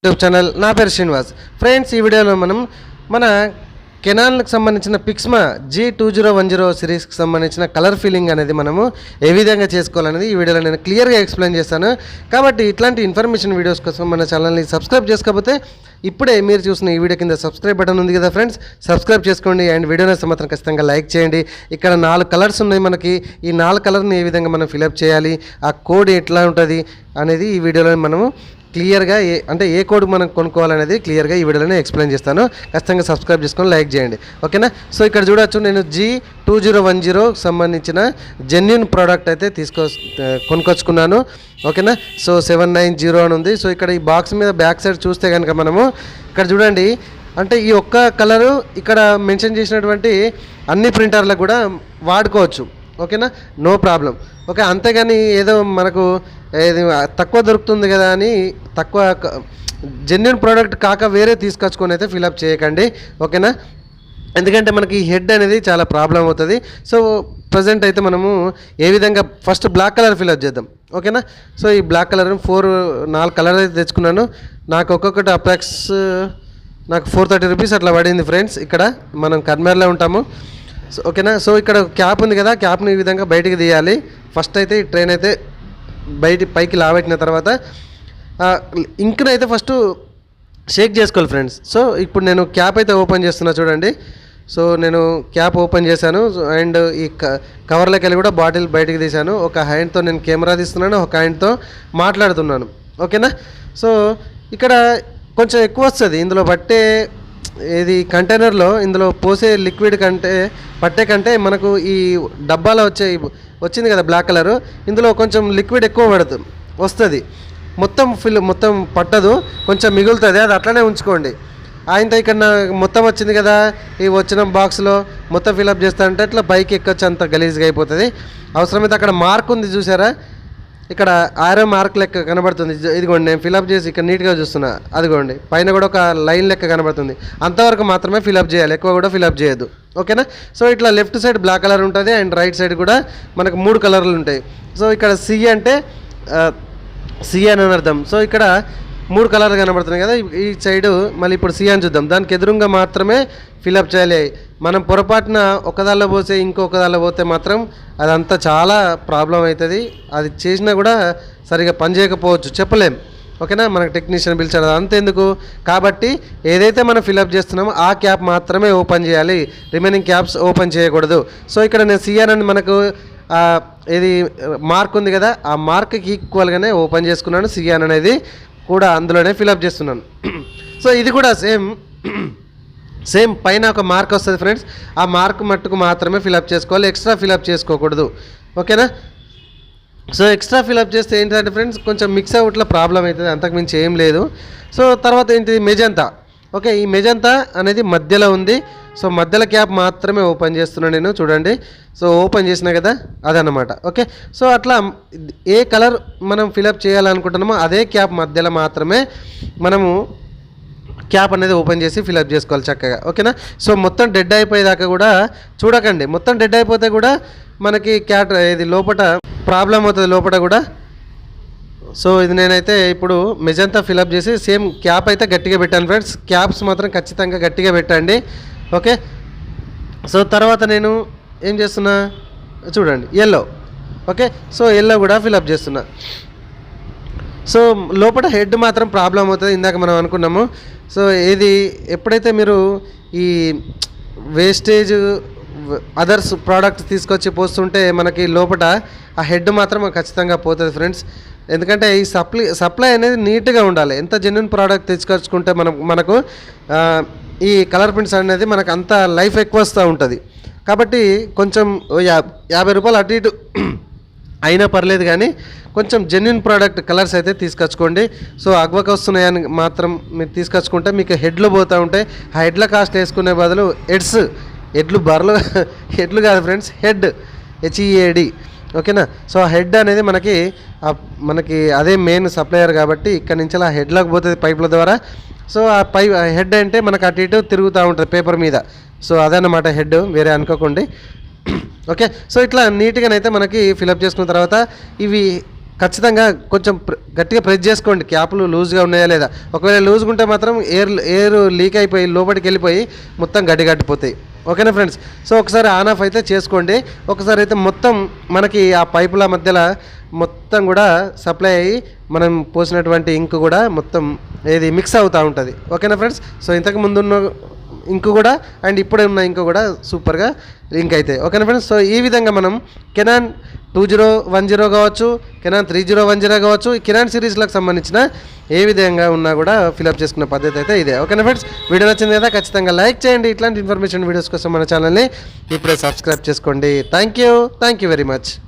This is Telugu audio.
యూట్యూబ్ ఛానల్ నా పేరు శ్రీనివాస్. ఫ్రెండ్స్, ఈ వీడియోలో మనం మన కెనాన్కి సంబంధించిన పిక్స్మా G2010 సిరీస్కి సంబంధించిన కలర్ ఫిల్లింగ్ అనేది మనము ఏ విధంగా చేసుకోవాలనేది ఈ వీడియోలో నేను క్లియర్గా ఎక్స్ప్లెయిన్ చేస్తాను. కాబట్టి ఇట్లాంటి ఇన్ఫర్మేషన్ వీడియోస్ కోసం మన ఛానల్ని సబ్స్క్రైబ్ చేసుకోకపోతే ఇప్పుడే మీరు చూసిన ఈ వీడియో కింద సబ్స్క్రైబ్ బటన్ ఉంది కదా ఫ్రెండ్స్, సబ్స్క్రైబ్ చేసుకోండి. అండ్ వీడియోని మాత్రం ఖచ్చితంగా లైక్ చేయండి. ఇక్కడ 4 కలర్స్ ఉన్నాయి మనకి. ఈ 4 కలర్ని ఏ విధంగా మనం ఫిలప్ చేయాలి, ఆ కోడ్ ఎట్లా ఉంటుంది అనేది ఈ వీడియోలో మనము క్లియర్గా అంటే ఏ కోడ్ మనం కొనుక్కోవాలనేది క్లియర్గా ఈ వీడియోలోనే ఎక్స్ప్లెయిన్ చేస్తాను. ఖచ్చితంగా సబ్స్క్రైబ్ చేసుకొని లైక్ చేయండి, ఓకేనా. సో ఇక్కడ చూడొచ్చు, నేను G2010 సంబంధించిన జెన్యూన్ ప్రోడక్ట్ అయితే కొనుక్కొచ్చుకున్నాను, ఓకేనా. సో 790 అని ఉంది. సో ఇక్కడ ఈ బాక్స్ మీద బ్యాక్ సైడ్ చూస్తే కనుక మనము ఇక్కడ చూడండి, అంటే ఈ ఒక్క కలరు ఇక్కడ మెన్షన్ చేసినటువంటి అన్ని ప్రింటర్లకు కూడా వాడుకోవచ్చు, ఓకేనా, నో ప్రాబ్లం. ఓకే, అంతేగాని ఏదో మనకు ఏది తక్కువ దొరుకుతుంది కదా అని తక్కువ జెన్యూన్ ప్రోడక్ట్ కాక వేరే తీసుకొచ్చుకొని అయితే ఫిలప్ చేయకండి, ఓకేనా. ఎందుకంటే మనకి హెడ్ అనేది చాలా ప్రాబ్లం అవుతుంది. సో ప్రజెంట్ అయితే మనము ఏ విధంగా ఫస్ట్ బ్లాక్ కలర్ ఫిలప్ చేద్దాం, ఓకేనా. సో ఈ బ్లాక్ కలర్ 4 కలర్ అయితే తెచ్చుకున్నాను. నాకు ఒక్కొక్కటి అప్రాక్స్ నాకు 430 రూపీస్ అట్లా పడింది ఫ్రెండ్స్. ఇక్కడ మనం కర్మేర్లో ఉంటాము, ఓకేనా. సో ఇక్కడ క్యాప్ ఉంది కదా, క్యాప్ని ఈ విధంగా బయటికి తీయాలి. ఫస్ట్ అయితే ఈ ట్రైన్ అయితే పైకి లావెట్టిన తర్వాత ఇంక్ని అయితే ఫస్ట్ షేక్ చేసుకోవాలి ఫ్రెండ్స్. సో ఇప్పుడు నేను క్యాప్ అయితే ఓపెన్ చేస్తున్నా చూడండి. సో నేను క్యాప్ ఓపెన్ చేశాను అండ్ ఈ కవర్లోకి వెళ్ళి కూడా బాటిల్ బయటికి తీశాను. ఒక హ్యాండ్తో నేను కెమెరా తీస్తున్నాను, ఒక హ్యాండ్తో మాట్లాడుతున్నాను, ఓకేనా. సో ఇక్కడ కొంచెం ఎక్కువ వస్తుంది ఇందులో పట్టే ఇది కంటైనర్లో, ఇందులో పోసే లిక్విడ్ పట్టే కంటే మనకు ఈ డబ్బాలో వచ్చింది కదా బ్లాక్ కలరు, ఇందులో కొంచెం లిక్విడ్ ఎక్కువ వస్తుంది. మొత్తం పట్టదు, కొంచెం మిగులుతుంది. అది అట్లనే ఉంచుకోండి. ఆయనతో ఇక్కడ మొత్తం వచ్చింది కదా, ఈ వచ్చిన బాక్స్లో మొత్తం ఫిలప్ చేస్తా అంటే అట్లా పైకి ఎక్కొచ్చి అంత గలీజ్గా అయిపోతుంది. అవసరమైతే అక్కడ మార్క్ ఉంది చూసారా, ఇక్కడ ఆరో మార్క్ లెక్క కనబడుతుంది. ఇదిగోండి, నేను ఫిలప్ చేసి ఇక్కడ నీట్గా చూస్తున్నా, అదిగోండి పైన కూడా ఒక లైన్ లెక్క కనబడుతుంది. అంతవరకు మాత్రమే ఫిలప్ చేయాలి, ఎక్కువ కూడా ఫిలప్ చేయొద్దు, ఓకేనా. సో ఇట్లా లెఫ్ట్ సైడ్ బ్లాక్ కలర్ ఉంటుంది అండ్ రైట్ సైడ్ కూడా మనకు 3 కలర్లు ఉంటాయి. సో ఇక్కడ సి అంటే సి అని అర్థం. సో ఇక్కడ 3 కలర్లు కనబడుతున్నాయి కదా ఈ సైడు. మళ్ళీ ఇప్పుడు సి అని చూద్దాం, దానికి ఎదురుగా మాత్రమే ఫిలప్ చేయాలి. మనం పొరపాటున ఒకదాల్లో పోతే ఇంకొకదాల్లో పోతే మాత్రం అదంతా చాలా ప్రాబ్లం అవుతుంది. అది చేసినా కూడా సరిగా పనిచేయకపోవచ్చు, చెప్పలేం, ఓకేనా. మనకు టెక్నీషియన్ పిలిచాడు, అంతెందుకు. కాబట్టి ఏదైతే మనం ఫిలప్ చేస్తున్నామో ఆ క్యాప్ మాత్రమే ఓపెన్ చేయాలి, రిమైనింగ్ క్యాప్స్ ఓపెన్ చేయకూడదు. సో ఇక్కడ నేను సిఆర్ అని మనకు ఇది మార్క్ ఉంది కదా, ఆ మార్క్కి ఈక్వల్గానే ఓపెన్ చేసుకున్నాను. సిఆర్ అనేది కూడా అందులోనే ఫిలప్ చేస్తున్నాను. సో ఇది కూడా సేమ్ పైన ఒక మార్క్ వస్తుంది ఫ్రెండ్స్, ఆ మార్క్ మట్టుకు మాత్రమే ఫిలప్ చేసుకోవాలి, ఎక్స్ట్రా ఫిలప్ చేసుకోకూడదు, ఓకేనా. సో ఎక్స్ట్రా ఫిలప్ చేస్తే ఏంటంటే ఫ్రెండ్స్ కొంచెం మిక్స్ అవుట్లో ప్రాబ్లం అవుతుంది, అంతకుమించి ఏం లేదు. సో తర్వాత ఏంటిది మెజంతా. ఓకే, ఈ మెజంతా అనేది మధ్యలో ఉంది. సో మధ్యలో క్యాప్ మాత్రమే ఓపెన్ చేస్తున్నాను నేను, చూడండి. సో ఓపెన్ చేసినా కదా, అదనమాట, ఓకే. సో అట్లా ఏ కలర్ మనం ఫిలప్ చేయాలనుకుంటున్నామో అదే క్యాప్ మధ్యలో మాత్రమే మనము క్యాప్ అనేది ఓపెన్ చేసి ఫిలప్ చేసుకోవాలి చక్కగా, ఓకేనా. సో మొత్తం డెడ్ అయిపోయేదాకా కూడా చూడకండి. మొత్తం డెడ్ అయిపోతే కూడా మనకి ఇది లోపల ప్రాబ్లం అవుతుంది లోపల కూడా. సో ఇది నేనైతే ఇప్పుడు మెజంతా ఫిలప్ చేసి సేమ్ క్యాప్ అయితే గట్టిగా పెట్టాను ఫ్రెండ్స్. క్యాప్స్ మాత్రం ఖచ్చితంగా గట్టిగా పెట్టండి, ఓకే. సో తర్వాత నేను ఏం చేస్తున్నా చూడండి, ఎల్లో, ఓకే. సో ఎల్లో కూడా ఫిలప్ చేస్తున్నా. సో లోపల హెడ్ మాత్రం ప్రాబ్లం అవుతుంది, ఇందాక మనం అనుకున్నాము. సో ఎప్పుడైతే మీరు ఈ వేస్టేజ్ అదర్స్ ప్రోడక్ట్ తీసుకొచ్చి పోస్తుంటే మనకి లోపల ఆ హెడ్ మాత్రం ఖచ్చితంగా పోతుంది ఫ్రెండ్స్. ఎందుకంటే ఈ సప్లై అనేది నీట్గా ఉండాలి. ఎంత జెన్యూన్ ప్రోడక్ట్ తెచ్చుకొచ్చుకుంటే మనకు ఈ కలర్ ప్రింట్స్ అనేది మనకు అంత లైఫ్ ఎక్కువ వస్తూ ఉంటుంది. కాబట్టి కొంచెం 50 రూపాయలు అటు ఇటు అయినా పర్లేదు, కానీ కొంచెం జెన్యూన్ ప్రోడక్ట్ కలర్స్ అయితే తీసుకొచ్చుకోండి. సో అగ్వకు వస్తున్నాయని మాత్రం మీరు తీసుకొచ్చుకుంటే మీకు హెడ్లు పోతూ ఉంటాయి. ఆ హెడ్ల కాస్ట్ వేసుకునే బదులు హెడ్లు కాదు ఫ్రెండ్స్, HEAD, ఓకేనా. సో ఆ హెడ్ అనేది మనకి అదే మెయిన్ సప్లయర్ కాబట్టి ఇక్కడ నుంచి ఆ హెడ్లోకి పోతుంది పైపుల ద్వారా. సో ఆ హెడ్ అంటే మనకు అటు ఇటు తిరుగుతూ ఉంటుంది పేపర్ మీద. సో అదన్నమాట హెడ్, వేరే అనుకోకండి, ఓకే. సో ఇట్లా నీట్గానైతే మనకి ఫిలప్ చేసుకున్న తర్వాత ఇవి ఖచ్చితంగా కొంచెం గట్టిగా ప్రెస్ చేసుకోండి, క్యాప్లు లూజ్గా ఉన్నాయా లేదా. ఒకవేళ లూజ్గా ఉంటే మాత్రం ఎయిర్ లీక్ అయిపోయి లోపలికి వెళ్ళిపోయి మొత్తం గట్టిపోతాయి. ఓకేనా ఫ్రెండ్స్. సో ఒకసారి ఆన్ ఆఫ్ అయితే చేసుకోండి. ఒకసారి అయితే మొత్తం మనకి ఆ పైపుల మధ్యలో మొత్తం కూడా సప్లై అయ్యి మనం పోసినటువంటి ఇంక్ కూడా మొత్తం ఏది మిక్స్ అవుతూ ఉంటుంది. ఓకేనా ఫ్రెండ్స్. సో ఇంతకు ముందున్న ఇంకు కూడా అండ్ ఇప్పుడే ఉన్న ఇంకు కూడా సూపర్గా లింక్ అవుతాయి. ఓకేనా ఫ్రెండ్స్. సో ఈ విధంగా మనం కెనాన్ 2010 కావచ్చు, కెనాన్ 3010 కావచ్చు, ఈ కెనాన్ సిరీస్లకు సంబంధించిన ఏ విధంగా ఉన్నా కూడా ఫిలప్ చేసుకున్న పద్ధతి అయితే ఇదే. ఓకేనా ఫ్రెండ్స్. వీడియో నచ్చింది కదా, ఖచ్చితంగా లైక్ చేయండి. ఇట్లాంటి ఇన్ఫర్మేషన్ వీడియోస్ కోసం మన ఛానల్ని ఇప్పుడే సబ్స్క్రైబ్ చేసుకోండి. Thank you very much.